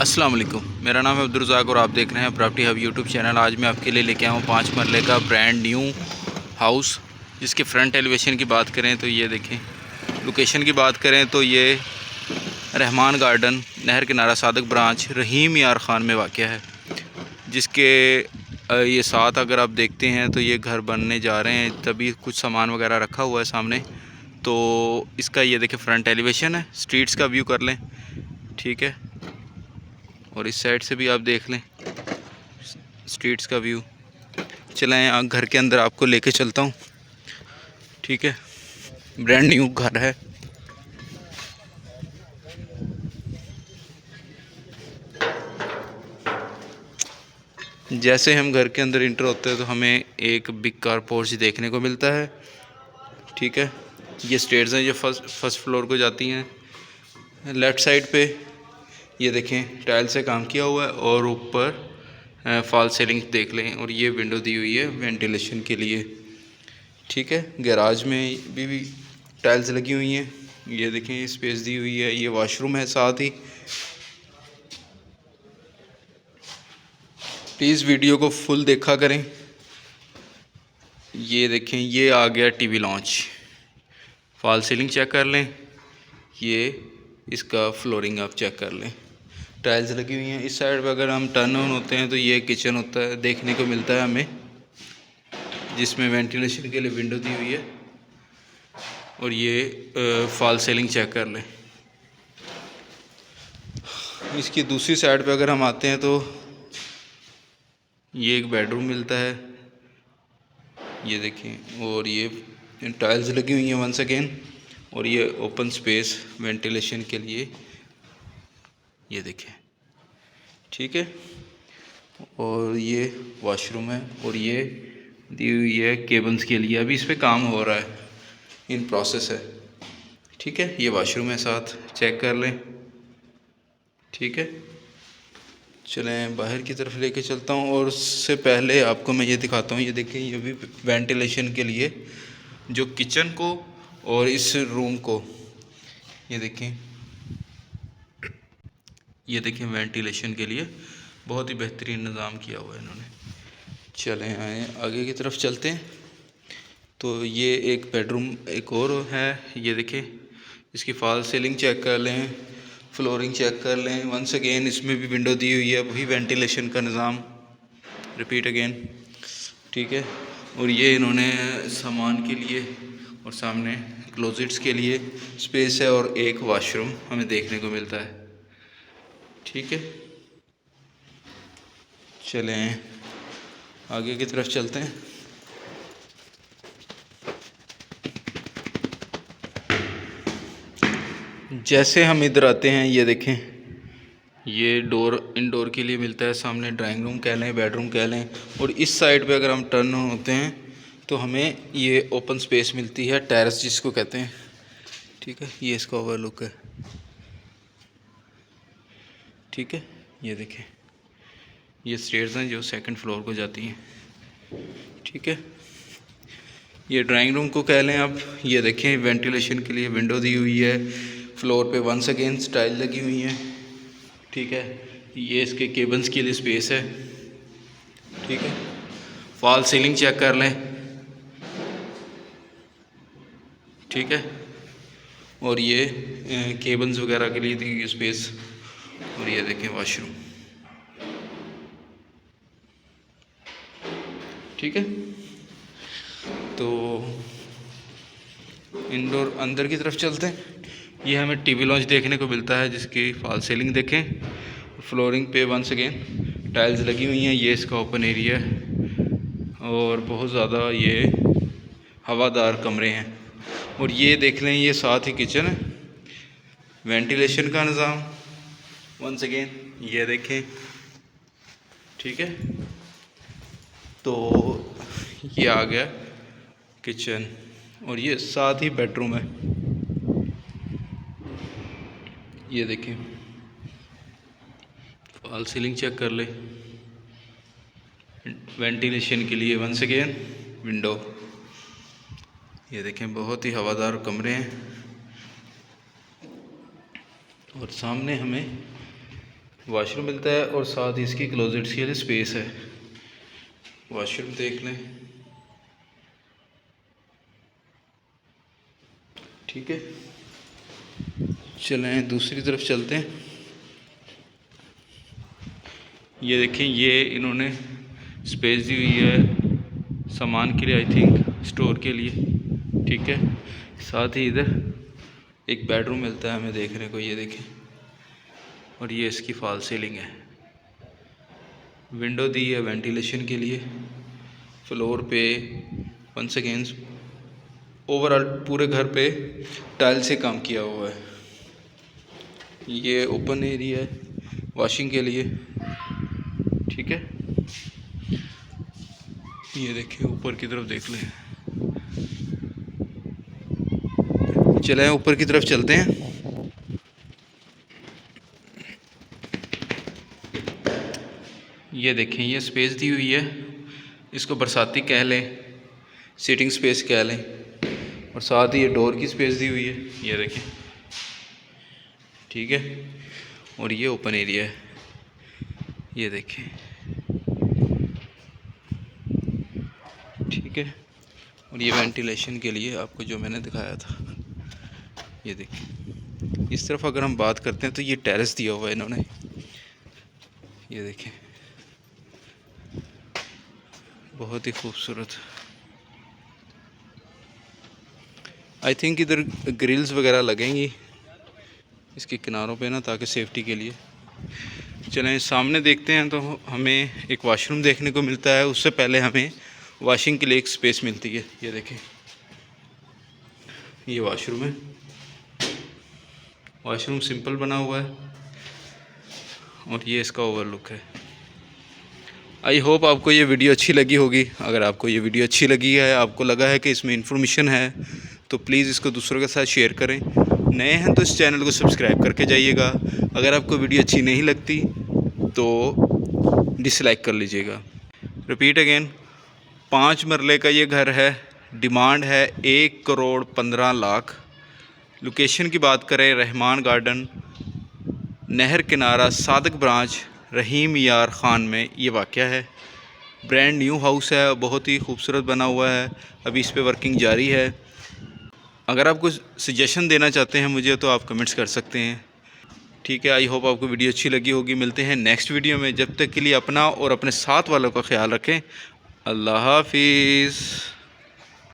अस्सलाम वालेकुम, मेरा नाम है अब्दुल रज़ाक और आप देख रहे हैं प्रॉपर्टी हब यूट्यूब चैनल। आज मैं आपके लिए लेके आया हूँ 5 मरले का ब्रांड न्यू हाउस। जिसके फ्रंट एलिवेशन की बात करें तो ये देखें, लोकेशन की बात करें तो ये रहमान गार्डन, नहर किनारा, सादक ब्रांच, रहीम यार ख़ान में वाक़ है। जिसके ये साथ अगर आप देखते हैं तो ये घर बनने जा रहे हैं, तभी कुछ सामान वगैरह रखा हुआ है सामने। तो इसका ये देखें फ्रंट एलिवेशन है, स्ट्रीट्स का व्यू कर लें, ठीक है। और इस साइड से भी आप देख लें स्ट्रीट्स का व्यू। चलें घर के अंदर आपको लेके चलता हूँ, ठीक है। ब्रांड न्यू घर है। जैसे हम घर के अंदर इंटर होते हैं तो हमें एक बिग कार पोर्च देखने को मिलता है, ठीक है। ये स्टेयर्स हैं जो फर्स्ट फ्लोर को जाती हैं। लेफ़्ट साइड पे ये देखें टाइल से काम किया हुआ है और ऊपर फॉल सीलिंग देख लें। और ये विंडो दी हुई है वेंटिलेशन के लिए, ठीक है। गैराज में भी टाइल्स लगी हुई हैं। ये देखें स्पेस दी हुई है। ये वॉशरूम है साथ ही। प्लीज़ वीडियो को फुल देखा करें। ये देखें ये आ गया TV launch. Fall ceiling check कर लें। ये इसका फ्लोरिंग आप चेक कर लें, टाइल्स लगी हुई हैं। इस साइड पे अगर हम टर्न ऑन होते हैं तो ये किचन होता है, देखने को मिलता है हमें, जिसमें वेंटिलेशन के लिए विंडो दी हुई है। और ये फॉल सीलिंग चेक कर लें। इसकी दूसरी साइड पे अगर हम आते हैं तो ये एक बेडरूम मिलता है, ये देखें। और ये टाइल्स लगी हुई हैं वंस अगेन। और ये ओपन स्पेस वेंटिलेशन के लिए, ये देखें, ठीक है। और ये वॉशरूम है और ये दी हुई है केबल्स के लिए। अभी इस पर काम हो रहा है, इन प्रोसेस है, ठीक है। ये वॉशरूम है साथ, चेक कर लें, ठीक है। चलें बाहर की तरफ लेके चलता हूँ। और उससे पहले आपको मैं ये दिखाता हूँ। ये देखें ये भी वेंटिलेशन के लिए, जो किचन को और इस रूम को, ये देखें, ये देखें वेंटिलेशन के लिए बहुत ही बेहतरीन निज़ाम किया हुआ है इन्होंने। चलें आए आगे की तरफ चलते हैं। तो ये एक बेडरूम एक और है, ये देखें। इसकी फॉल सीलिंग चेक कर लें, फ्लोरिंग चेक कर लें। वंस अगेन इसमें भी विंडो दी हुई है, वही वेंटिलेशन का निज़ाम, रिपीट अगेन, ठीक है। और ये इन्होंने सामान के लिए और सामने क्लोजेट्स के लिए स्पेस है और एक वॉशरूम हमें देखने को मिलता है, ठीक है। चलें आगे की तरफ चलते हैं। जैसे हम इधर आते हैं, ये देखें ये डोर इंडोर के लिए मिलता है। सामने ड्राइंग रूम कह लें, बेडरूम कह लें। और इस साइड पे अगर हम टर्न होते हैं तो हमें ये ओपन स्पेस मिलती है, टेरेस जिसको कहते हैं, ठीक है। ये इसका ओवरलुक है, ठीक है। ये देखें ये स्टेयर्स हैं जो सेकंड फ्लोर को जाती हैं, ठीक है। ये ड्राइंग रूम को कह लें आप। ये देखें वेंटिलेशन के लिए विंडो दी हुई है। फ्लोर पे वंस अगेन टाइल लगी हुई हैं, ठीक है। ये इसके केबल्स के लिए स्पेस है, ठीक है। फॉल सीलिंग चेक कर लें, ठीक है। और ये केबल्स वगैरह के लिए दी स्पेस। और ये देखें वॉशरूम, ठीक है। तो इंडोर अंदर की तरफ चलते हैं। ये हमें टीवी लॉन्च देखने को मिलता है, जिसकी फॉल सीलिंग देखें। फ्लोरिंग पे वंस अगेन टाइल्स लगी हुई हैं। ये इसका ओपन एरिया है और बहुत ज़्यादा ये हवादार कमरे हैं। और ये देख लें ये साथ ही किचन है, वेंटिलेशन का निज़ाम वंस अगेन, ये देखें, ठीक है। तो ये आ गया किचन और ये साथ ही बेडरूम है, ये देखें। फॉल सीलिंग चेक कर ले। वेंटिलेशन के लिए वंस अगेन विंडो, ये देखें बहुत ही हवादार कमरे हैं। और सामने हमें वॉशरूम मिलता है और साथ ही इसकी क्लोजेट्स के लिए स्पेस है। वॉशरूम देख लें, ठीक है। चलें दूसरी तरफ चलते हैं। ये देखें, ये इन्होंने स्पेस दी हुई है सामान के लिए, आई थिंक स्टोर के लिए, ठीक है। साथ ही इधर एक बेडरूम मिलता है हमें देखने को, ये देखें। और ये इसकी फॉल सीलिंग है। विंडो दी है वेंटिलेशन के लिए। फ्लोर पे वंस अगेन ओवरऑल पूरे घर पे टाइल से काम किया हुआ है। ये ओपन एरिया है वॉशिंग के लिए, ठीक है। ये देखिए ऊपर की तरफ देख लें। चलें ऊपर की तरफ चलते हैं। ये देखें, ये स्पेस दी हुई है, इसको बरसाती कह लें, सीटिंग स्पेस कह लें। और साथ ही ये डोर की स्पेस दी हुई है, ये देखें, ठीक है। और ये ओपन एरिया है, ये देखें, ठीक है। और ये वेंटिलेशन के लिए आपको जो मैंने दिखाया था, ये देखें। इस तरफ अगर हम बात करते हैं तो ये टेरेस दिया हुआ है इन्होंने, ये देखें, बहुत ही खूबसूरत। आई थिंक इधर ग्रिल्स वगैरह लगेंगी इसके किनारों पे ना, ताकि सेफ्टी के लिए। चलें सामने देखते हैं तो हमें एक वॉशरूम देखने को मिलता है। उससे पहले हमें वॉशिंग के लिए एक स्पेस मिलती है, ये देखें, ये वॉशरूम है। वॉशरूम सिंपल बना हुआ है और ये इसका ओवरलुक है। आई होप आपको ये वीडियो अच्छी लगी होगी। अगर आपको ये वीडियो अच्छी लगी है, आपको लगा है कि इसमें इंफॉर्मेशन है, तो प्लीज़ इसको दूसरों के साथ शेयर करें। नए हैं तो इस चैनल को सब्सक्राइब करके जाइएगा। अगर आपको वीडियो अच्छी नहीं लगती तो डिसलाइक कर लीजिएगा। रिपीट अगेन, 5 मरले का ये घर है। डिमांड है 1,15,00,000। लोकेशन की बात करें, रहमान गार्डन, नहर किनारा, सादक ब्रांच, रहीम यार ख़ान में ये वाक़या है। ब्रांड न्यू हाउस है, बहुत ही खूबसूरत बना हुआ है। अभी इस पे वर्किंग जारी है। अगर आप कुछ सजेशन देना चाहते हैं मुझे तो आप कमेंट्स कर सकते हैं, ठीक है। आई होप आपको वीडियो अच्छी लगी होगी। मिलते हैं नेक्स्ट वीडियो में। जब तक के लिए अपना और अपने साथ वालों का ख्याल रखें। अल्लाह हाफिज़।